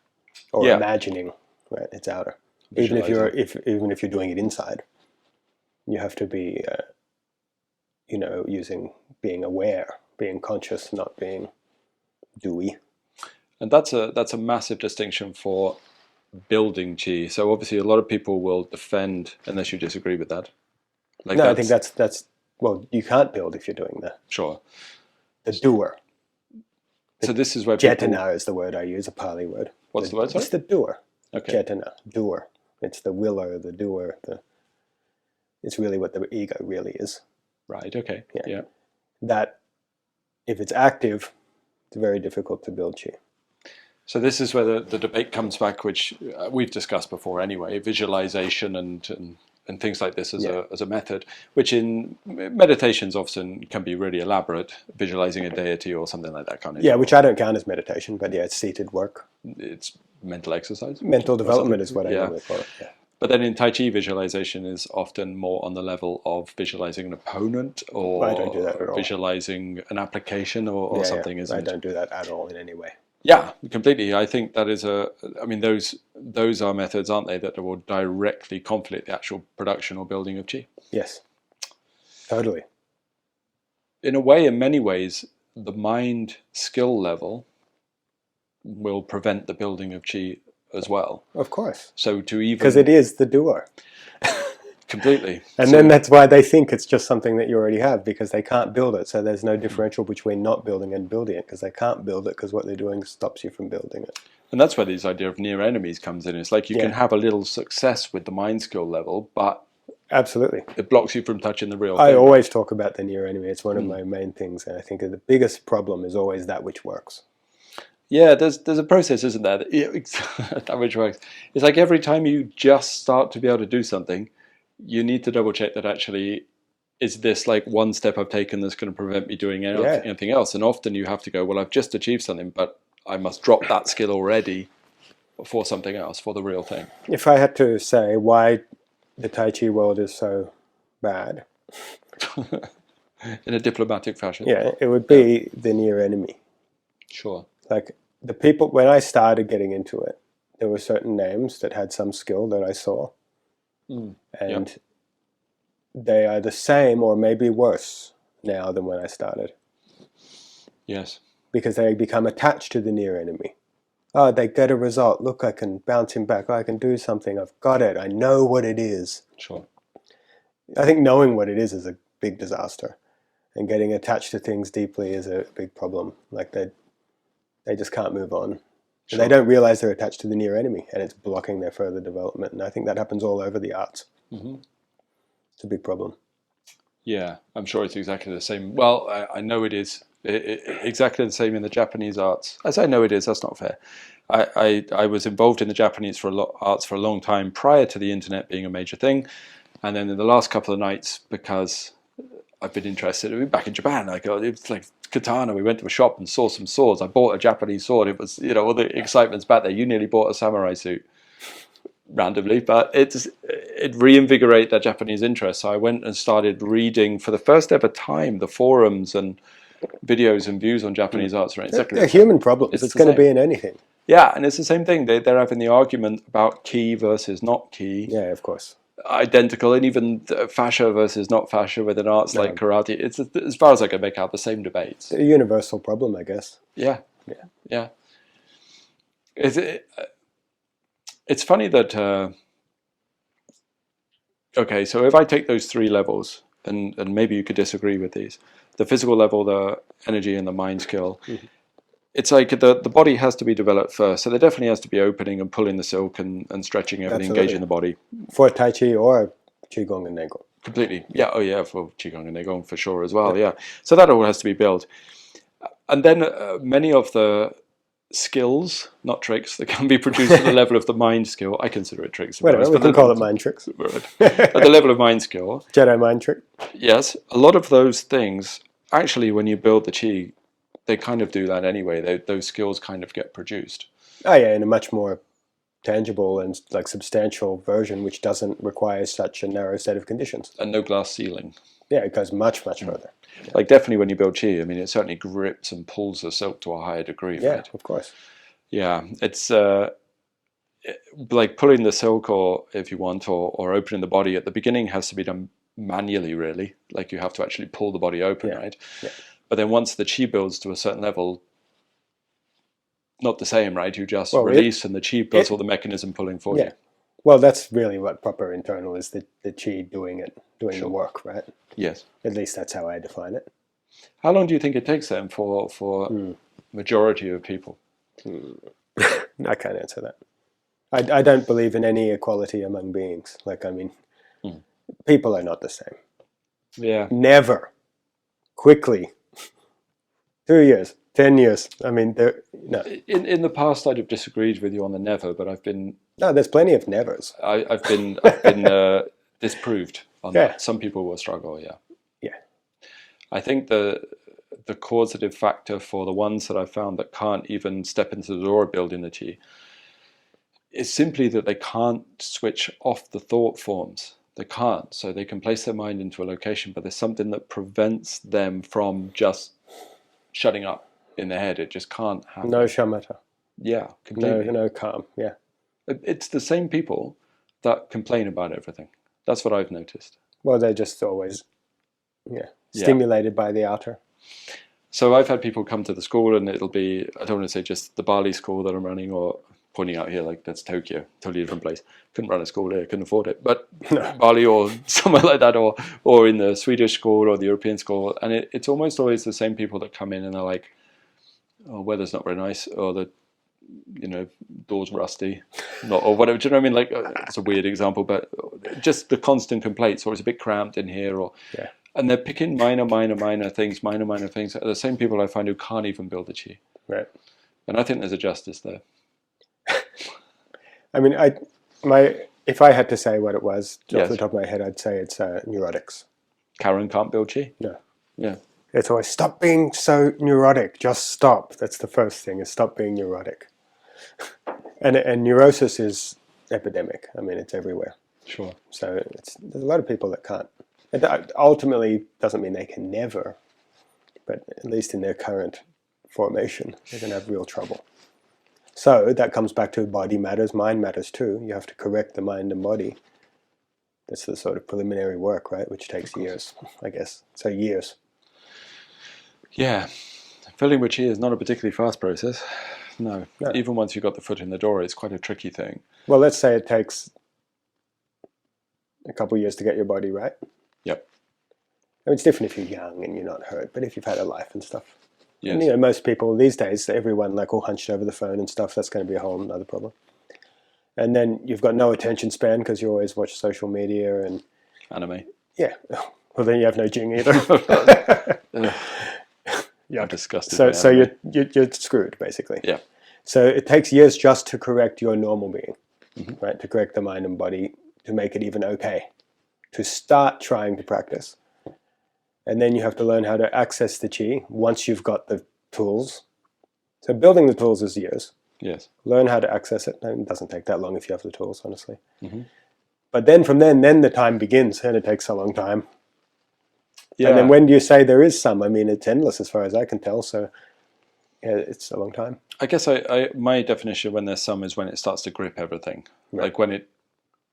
Or imagining, right? It's outer. Even if you're doing it inside, you have to be, being aware, being conscious, not being dewy. And that's a massive distinction for building chi. So obviously, a lot of people will defend, unless you disagree with that. Like no, I think that's well, you can't build if you're doing that. Sure. The doer. So this is where Cetana is the word I use, a Pali word. What's the word? Sorry? It's the doer. Okay. Cetana, doer. It's the willer, the doer. It's really what the ego really is. Right. Okay. Yeah. That if it's active, it's very difficult to build chi. So this is where the debate comes back, which we've discussed before anyway, visualization and things like this as a method, which in meditations often can be really elaborate, visualizing a deity or something like that kind of. Yeah, which I don't count as meditation, but it's seated work. It's mental exercise. Mental development is what I normally call it. Yeah. But then in Tai Chi, visualization is often more on the level of visualizing an opponent or I don't do that at all. Visualizing an application or something. I don't do that at all in any way. Yeah, completely. I think that is those are methods, aren't they, that will directly conflict the actual production or building of chi. Yes, totally. In a way, in many ways, the mind skill level will prevent the building of chi as well. Of course. So because it is the doer. Completely. And then that's why they think it's just something that you already have, because they can't build it. So there's no differential between not building and building it, because they can't build it because what they're doing stops you from building it. And that's where this idea of near enemies comes in. It's like you can have a little success with the mind skill level, but absolutely, it blocks you from touching the real thing. I always talk about the near enemy. It's one of my main things. And I think the biggest problem is always that which works. Yeah, there's a process, isn't there? That which works. It's like every time you just start to be able to do something, you need to double check that actually is this like one step I've taken that's going to prevent me doing anything else? And often you have to go, well, I've just achieved something, but I must drop that skill already for something else, for the real thing. If I had to say why the Tai Chi world is so bad, in a diplomatic fashion. it would be the near enemy. Sure. Like the people, when I started getting into it, there were certain names that had some skill that I saw. And they are the same or maybe worse now than when I started. Yes. Because they become attached to the near enemy. Oh, they get a result. Look, I can bounce him back. I can do something. I've got it. I know what it is. Sure. I think knowing what it is a big disaster. And getting attached to things deeply is a big problem. Like they just can't move on. Sure. They don't realize they're attached to the near enemy, and it's blocking their further development. And I think that happens all over the arts. It's a big problem. Yeah, I'm sure it's exactly the same. Well, I know it is exactly the same in the Japanese arts. As I know it is, that's not fair. I was involved in the Japanese arts for a long time prior to the internet being a major thing. And then in the last couple of nights, because I've been interested, back in Japan, it was like katana. We went to a shop and saw some swords. I bought a Japanese sword. It was, all the excitement's back there. You nearly bought a samurai suit randomly, but it reinvigorated that Japanese interest. So I went and started reading for the first ever time the forums and videos and views on Japanese arts. Right? They're human problems. It's going to be in anything. Yeah, and it's the same thing. They're having the argument about ki versus not ki. Yeah, of course. Identical, and even fascia versus not fascia with an arts like karate. It's, as far as I can make out, the same debates. A universal problem, I guess. Yeah. It's funny that okay, so if I take those three levels, and maybe you could disagree with these, the physical level, the energy, and the mind skill, it's like the body has to be developed first. So there definitely has to be opening and pulling the silk and stretching everything, engaging the body. For Tai Chi or Qigong and Neigong. Completely. Yeah, oh yeah, for Qigong and Neigong for sure as well, yeah. So that all has to be built. And then many of the skills, not tricks, that can be produced at the level of the mind skill. I consider it tricks. Whatever, we can call it mind tricks. At the level of mind skill. Jedi mind trick. Yes, a lot of those things, actually, when you build the Qi, they kind of do that anyway. Those skills kind of get produced. Oh yeah, in a much more tangible and like substantial version, which doesn't require such a narrow set of conditions. And no glass ceiling. Yeah, it goes much, much further. Yeah. Like definitely when you build Qi, I mean, it certainly grips and pulls the silk to a higher degree. Yeah, right? Of course. Yeah, it's like pulling the silk, or if you want, or opening the body at the beginning has to be done manually, really. Like you have to actually pull the body open, right? Yeah. But then once the Qi builds to a certain level, not the same, right? You just release and the Qi builds all the mechanism pulling for you. Well, that's really what proper internal is, the Qi doing the work, right? Yes. At least that's how I define it. How long do you think it takes then for majority of people? I can't answer that. I don't believe in any equality among beings. Like, I mean, people are not the same. Yeah. Never. Quickly. 2 years. 10 years. I mean, no. In the past, I'd have disagreed with you on the never, but I've been... No, there's plenty of nevers. I've been disproved on that. Some people will struggle, yeah. I think the causative factor for the ones that I've found that can't even step into the door of building the Qi is simply that they can't switch off the thought forms. They can't. So they can place their mind into a location, but there's something that prevents them from just shutting up in their head. It just can't happen. No shamatha. Yeah, completely. No calm, yeah. It's the same people that complain about everything. That's what I've noticed. Well, they're just always stimulated by the outer. So I've had people come to the school, and it'll be, I don't want to say just the Bali school that I'm running, or pointing out here, like that's Tokyo, totally different place. Couldn't run a school here, couldn't afford it. But Bali or somewhere like that, or in the Swedish school or the European school. And it's almost always the same people that come in and they're like, oh, weather's not very nice, or the door's rusty, or whatever. Do you know what I mean? Like, it's a weird example, but just the constant complaints, or it's a bit cramped in here, or and they're picking minor things. Are the same people I find who can't even build a Qi. Right. And I think there's a justice there. I mean, if I had to say what it was off the top of my head, I'd say it's neurotics. Karen can't build chi. No. Yeah. It's always, stop being so neurotic. Just stop. That's the first thing, is stop being neurotic. And neurosis is epidemic. I mean, it's everywhere. Sure. So there's a lot of people that can't. It ultimately doesn't mean they can never, but at least in their current formation, they're going to have real trouble. So that comes back to body matters, mind matters too. You have to correct the mind and body. That's the sort of preliminary work, right? Which takes years, I guess. So years. Yeah. Filling with chi is not a particularly fast process. No. Even once you've got the foot in the door, it's quite a tricky thing. Well, let's say it takes a couple of years to get your body right. Yep. I mean, it's different if you're young and you're not hurt, but if you've had a life and stuff. Yes. And, you know, most people these days, everyone like all hunched over the phone and stuff, that's going to be a whole other problem. And then you've got no attention span because you always watch social media and... Anime. Yeah. Well, then you have no jing either. Yeah. I'm disgusted. So you're screwed, basically. Yeah. So it takes years just to correct your normal being, right? To correct the mind and body, to make it even okay, to start trying to practice. And then you have to learn how to access the chi once you've got the tools. So building the tools is years. Yes. Learn how to access it. And it doesn't take that long if you have the tools, honestly. But then from then the time begins, and it takes a long time. Yeah. And then when do you say there is some? I mean, it's endless as far as I can tell. So yeah, it's a long time. I guess my definition when there's some is when it starts to grip everything. Right. Like when it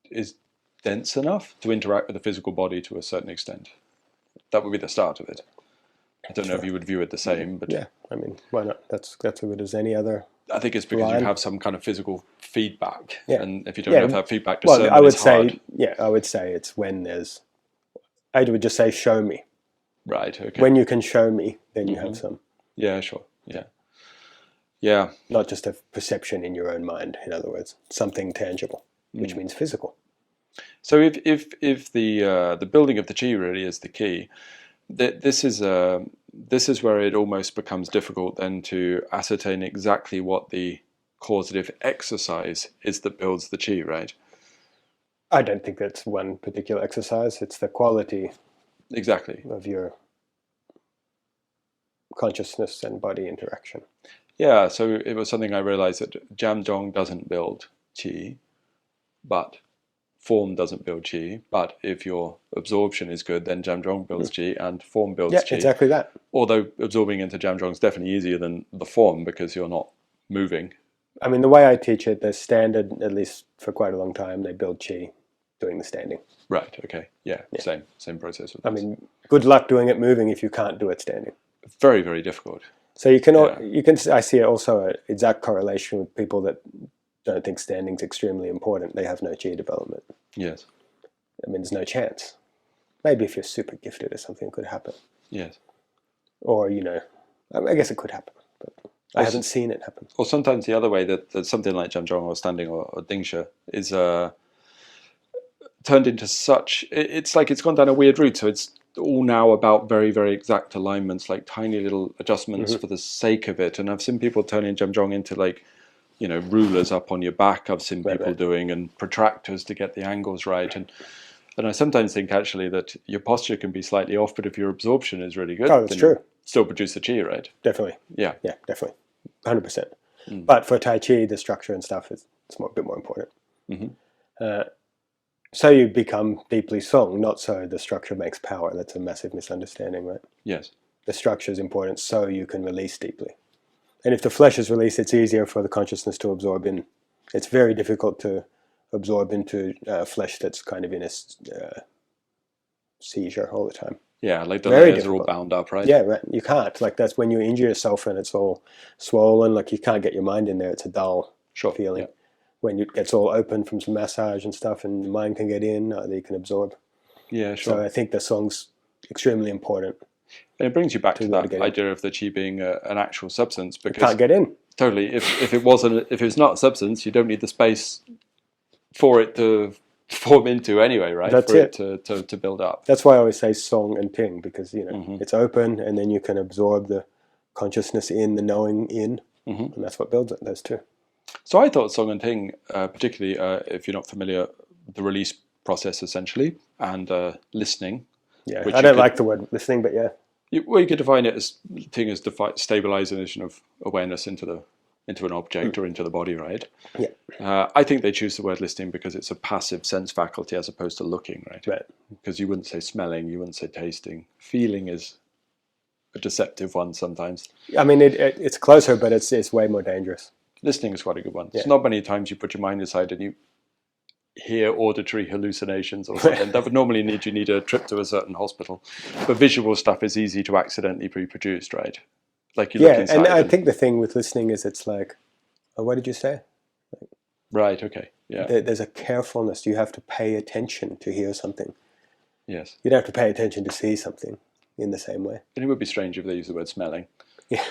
is dense enough to interact with the physical body to a certain extent. That would be the start of it. I don't know if you would view it the same, but yeah, I mean, why not? That's as good as any other. I think it's because you have some kind of physical feedback, and if you don't have that feedback, well, I would say, I would say it's when there's. I would just say, show me. Right. Okay. When you can show me, then you have some. Yeah. Sure. Yeah. Yeah. Not just a perception in your own mind. In other words, something tangible, which means physical. So if the building of the chi really is the key, this is where it almost becomes difficult then to ascertain exactly what the causative exercise is that builds the chi, right? I don't think that's one particular exercise. It's the quality exactly of your consciousness and body interaction. Yeah, so it was something I realized that Jamjong doesn't build chi, but form doesn't build chi. But if your absorption is good, then Jamjong builds chi and form builds chi. Yeah, exactly that. Although absorbing into Jamjong is definitely easier than the form because you're not moving. I mean, the way I teach it, the standard, at least for quite a long time, they build chi doing the standing. Right, okay. Yeah. Same process. I mean, good luck doing it moving if you can't do it standing. Very, very difficult. So you can I see also an exact correlation with people that don't think standing's extremely important. They have no chi development. Yes. I mean, there's no chance. Maybe if you're super gifted or something, it could happen. Yes. Or, I guess it could happen, but I haven't seen it happen. Or sometimes the other way that something like Jamjong or standing or Dingsha is turned into such, it's like it's gone down a weird route. So it's all now about very, very exact alignments, like tiny little adjustments for the sake of it. And I've seen people turning Jamjong into like, rulers up on your back. I've seen people doing and protractors to get the angles right. And I sometimes think actually that your posture can be slightly off, but if your absorption is really good, that's true. Still produce the chi, right? Definitely. Yeah. Yeah, definitely. 100%. But for Tai Chi, the structure and stuff is a bit more important. So you become deeply song, not so the structure makes power. That's a massive misunderstanding, right? Yes. The structure is important so you can release deeply. And if the flesh is released, it's easier for the consciousness to absorb in. It's very difficult to absorb into flesh that's kind of in a seizure all the time. Yeah, like the layers are all bound up, right? Yeah, right. You can't. Like that's when you injure yourself and it's all swollen. Like you can't get your mind in there. It's a dull feeling. Yeah. When it gets all open from some massage and stuff and the mind can get in, that you can absorb. Yeah, sure. So I think the song's extremely important. And it brings you back to that idea of the chi being an actual substance, because you can't get in. Totally. If it's not a substance, you don't need the space for it to form into anyway, right? That's it to build up. That's why I always say song and ting, because it's open and then you can absorb the consciousness in, the knowing in, and that's what builds it. Those two. So I thought song and ting, particularly if you're not familiar, the release process essentially, and listening, Yeah, which I you don't could, like the word listening, but yeah. well, you could define it as Ting as stabilization of awareness into an object or into the body, right? Yeah. I think they choose the word listening because it's a passive sense faculty as opposed to looking, right? Right. Because you wouldn't say smelling, you wouldn't say tasting. Feeling is a deceptive one sometimes. I mean, it's closer, but it's way more dangerous. Listening is quite a good one. Yeah. It's not many times you put your mind aside and you hear auditory hallucinations or something. That would normally you need a trip to a certain hospital. But visual stuff is easy to accidentally be produced, right? Like you look Yeah, inside. and I think the thing with listening is it's like, oh, what did you say? Right, okay, yeah. There's a carefulness. You have to pay attention to hear something. Yes. You don't have to pay attention to see something in the same way. And it would be strange if they use the word smelling. Yeah.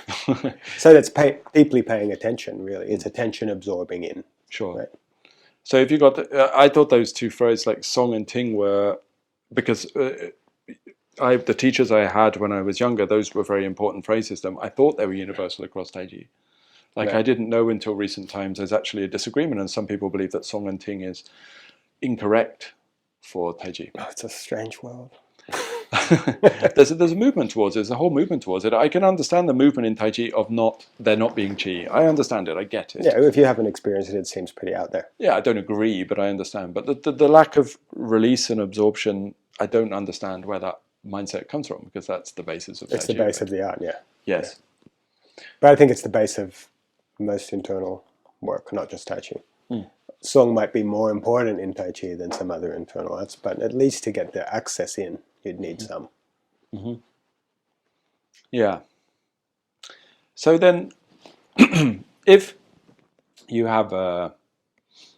So that's deeply paying attention, really. It's attention absorbing in. Sure. Right? So if you got, I thought those two phrases like song and ting were, because the teachers I had when I was younger, those were very important phrases to them. I thought they were universal across Tai Chi. Like I didn't know until recent times there's actually a disagreement, and some people believe that song and ting is incorrect for Tai Chi. Oh, it's a strange world. there's a movement towards it. There's a whole movement towards it. I can understand the movement in Tai Chi of there not being Chi. I understand it. I get it. Yeah, if you haven't experienced it, it seems pretty out there. Yeah, I don't agree, but I understand. But the lack of release and absorption, I don't understand where that mindset comes from, because that's the basis of Tai Chi. It's the base of the art, yeah. Yes. Yeah. But I think it's the base of most internal work, not just Tai Chi. Song might be more important in Tai Chi than some other internal arts, but at least to get the access in, you'd need some. Mm-hmm. Yeah. So then, if you have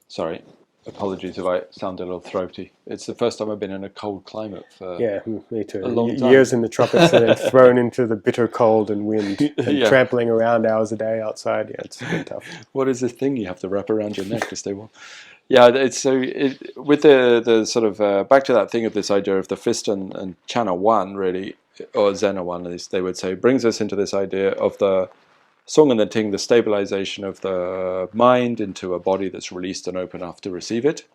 sorry, apologies if I sound a little throaty. It's the first time I've been in a cold climate for me too. a long time. Years in the tropics and then thrown into the bitter cold and wind and trampling around hours a day outside. Yeah, it's been tough. What is this thing you have to wrap around your neck to stay warm? Yeah, it's so with the sort of back to that thing of this idea of the fist and channel one, really, or Zena one, as they would say, brings us into this idea of the song and the ting, the stabilization of the mind into a body that's released and open enough to receive it.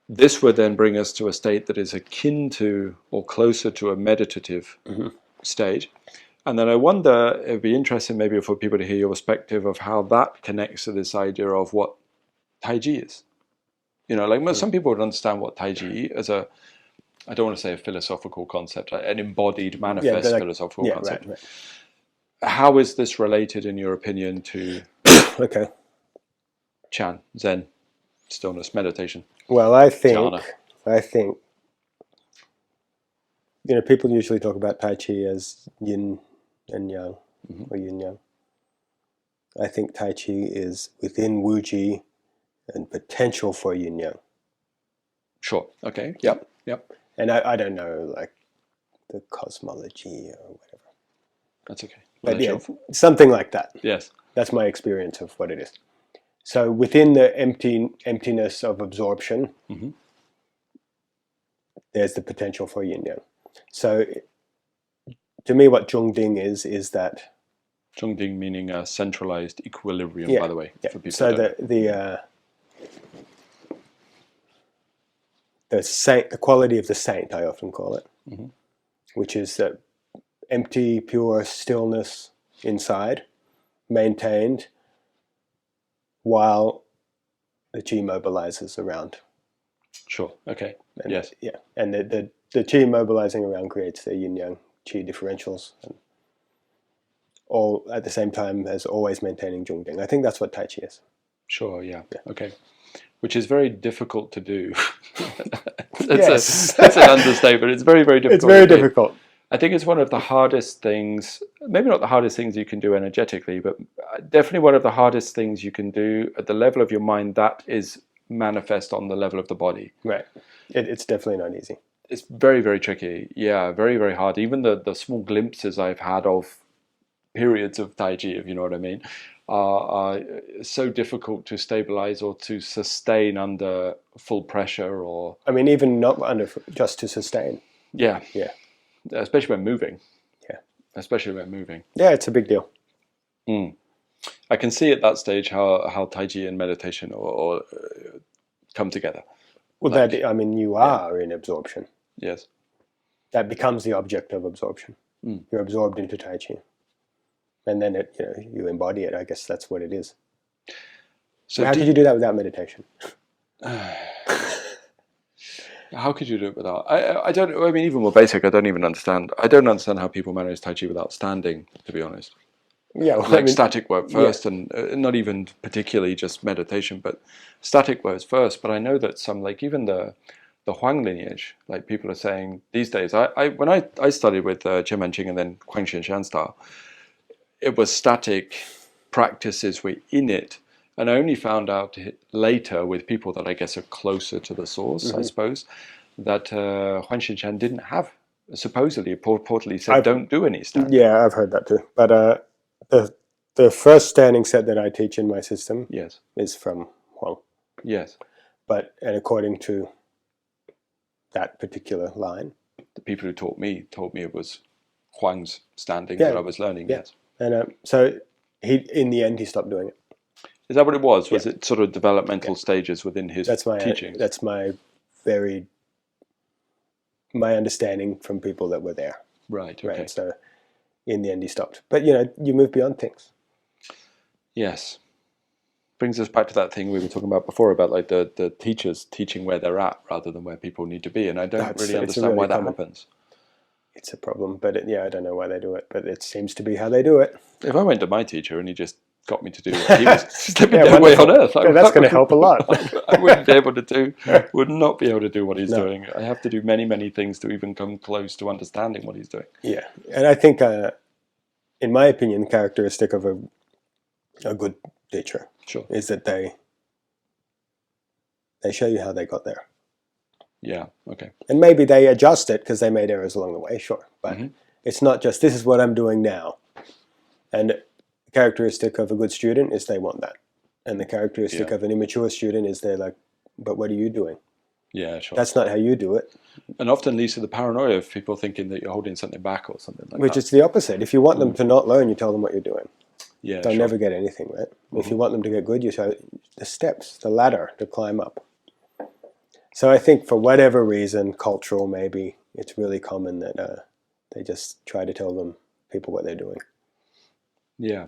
This would then bring us to a state that is akin to or closer to a meditative state. And then I wonder, it'd be interesting maybe for people to hear your perspective of how that connects to this idea of what Tai Chi is. You know, like some people would understand what Tai Chi as I don't want to say a philosophical concept, an embodied, manifest philosophical concept. Right. How is this related, in your opinion, to Chan, Zen, stillness, meditation? Well, I think, people usually talk about Tai Chi as yin and yang, or yin yang. I think Tai Chi is within Wuji and potential for yin yang. Sure. Okay. Yep. And I don't know, like, the cosmology or whatever. That's okay. But yeah, something like that. Yes. That's my experience of what it is. So within the emptiness of absorption, there's the potential for yin yang. So to me, what Zhongding is that... Zhongding meaning a centralized equilibrium, by the way. Yeah. For people so the saint, the quality of the saint, I often call it, which is that empty, pure stillness inside, maintained, while the chi mobilizes around. Sure. Okay. And yes. Yeah. And the chi mobilizing around creates the yin yang chi differentials, and all at the same time as always maintaining Zhongding. I think that's what Tai Chi is. Sure. Yeah. Okay. Which is very difficult to do. Yes. It's an understatement. It's very, very difficult. It's very difficult. I think it's one of the hardest things, maybe not the hardest things you can do energetically, but definitely one of the hardest things you can do at the level of your mind that is manifest on the level of the body. Right. It's definitely not easy. It's very, very tricky. Yeah, very, very hard. Even the small glimpses I've had of periods of Tai Chi, if you know what I mean, are so difficult to stabilize or to sustain under full pressure, or... I mean, even not under, just to sustain. Yeah. Yeah. Especially when moving. Yeah. Especially when moving. Yeah, it's a big deal. I can see at that stage how Tai Chi and meditation or come together. Well, like, you are in absorption. Yes. that becomes the object of absorption. You're absorbed into Tai Chi, and then you embody it. I guess that's what it is. So how could you do that without meditation? How could you do it without? I don't. I mean, even more basic. I don't even understand. I don't understand how people manage Tai Chi without standing. To be honest. Yeah, well, like static work first, and not even particularly just meditation, but static works first. But I know that some, like even the Huang lineage, like people are saying these days. When I studied with Jian Qing and then Huang Xinshan style, it was static practices were in it. And I only found out later with people that I guess are closer to the source, I suppose, that Huang Xinshan didn't have, supposedly, reportedly said, don't do any standing. Yeah, I've heard that too. But the first standing set that I teach in my system is from Huang. Yes. And according to that particular line, the people who taught me it was Huang's standing that I was learning. Yeah. Yes. And so in the end, he stopped doing it. Is that what it was? Was it sort of developmental stages within his teachings? That's my understanding from people that were there. Right. Okay. Right. So in the end, he stopped. But you move beyond things. Yes. Brings us back to that thing we were talking about before about like the teachers teaching where they're at rather than where people need to be, and I don't really understand why that happens. It's a problem, but I don't know why they do it, but it seems to be how they do it. If I went to my teacher and he just got me to do what he was, just let me do way on earth. That's going to help a lot. I wouldn't be able to do, would not be able to do what he's doing. I have to do many, many things to even come close to understanding what he's doing. Yeah, and I think, in my opinion, the characteristic of a good teacher is that they show you how they got there. Yeah, okay. And maybe they adjust it because they made errors along the way, sure. But it's not just, this is what I'm doing now. And the characteristic of a good student is they want that. And the characteristic of an immature student is they're like, but what are you doing? Yeah, sure. That's not how you do it. And often leads to the paranoia of people thinking that you're holding something back or something like that. Which is the opposite. If you want them to not learn, you tell them what you're doing. Yeah, They'll never get anything, right? If you want them to get good, you show the steps, the ladder to climb up. So I think for whatever reason, cultural maybe, it's really common that they just try to tell people what they're doing. Yeah.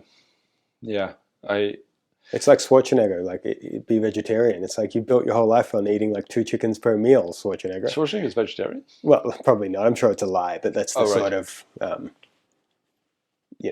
Yeah. It's like Schwarzenegger, like be vegetarian. It's like you built your whole life on eating like 2 chickens per meal, Schwarzenegger. Schwarzenegger's vegetarian? Well, probably not. I'm sure it's a lie, but that's the sort of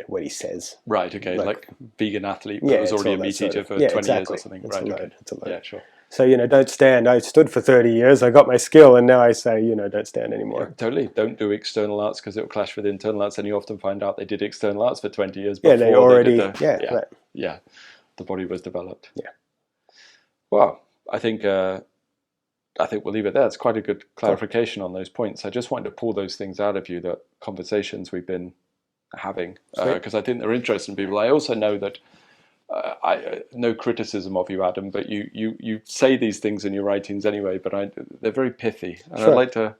what he says. Right, okay, like vegan athlete, but was already a meat eater for 20 years or something. It's right, okay. It's a load. Yeah, sure. So, don't stand. I stood for 30 years. I got my skill, and now I say, don't stand anymore. Yeah, totally. Don't do external arts because it will clash with internal arts, and you often find out they did external arts for 20 years before they already, the body was developed. Yeah. Well, I think we'll leave it there. It's quite a good clarification on those points. I just wanted to pull those things out of you, that conversations we've been having, because I think they're interesting to people. I also know that no criticism of you, Adam, but you say these things in your writings anyway, but they're very pithy, and I'd like to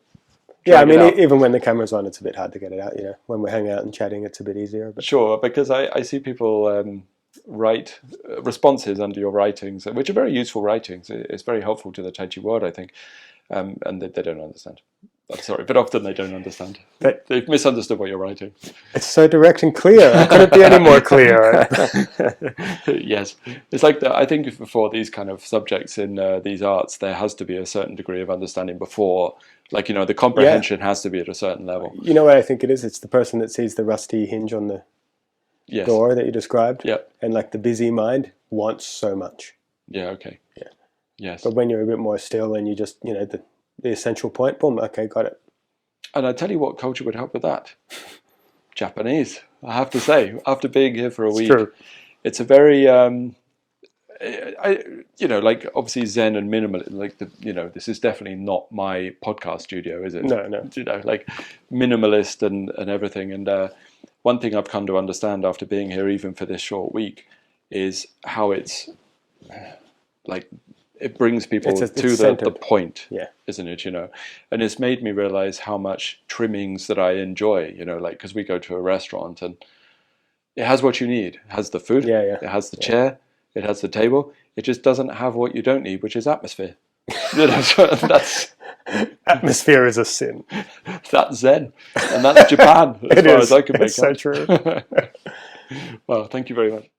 even when the camera's on, it's a bit hard to get it out. When we're hanging out and chatting, it's a bit easier. But sure, because I see people write responses under your writings, which are very useful writings. It's very helpful to the Tai Chi world, I think, and they don't understand. I'm sorry, but often they don't understand. They've misunderstood what you're writing. It's so direct and clear. How could it be any more clear? Yes. It's like I think for these kind of subjects in these arts, there has to be a certain degree of understanding before, like, the comprehension has to be at a certain level. You know what I think it is? It's the person that sees the rusty hinge on the door that you described. Yep. And like the busy mind wants so much. Yeah, okay. Yeah. Yes. But when you're a bit more still and you just, the essential point, boom, okay, got it. And I tell you what culture would help with that. Japanese, I have to say, after being here for a week, true. It's a very, like obviously Zen and minimalism, like this is definitely not my podcast studio, is it? No. Like minimalist and everything. And one thing I've come to understand after being here, even for this short week, is how it's like, it brings people to the point, isn't it? And it's made me realize how much trimmings that I enjoy, like, because we go to a restaurant and it has what you need. It has the food, it has the chair, it has the table. It just doesn't have what you don't need, which is atmosphere. So that's Atmosphere is a sin. That's Zen, and that's Japan, as far as I can make it's so out. true. Well, thank you very much.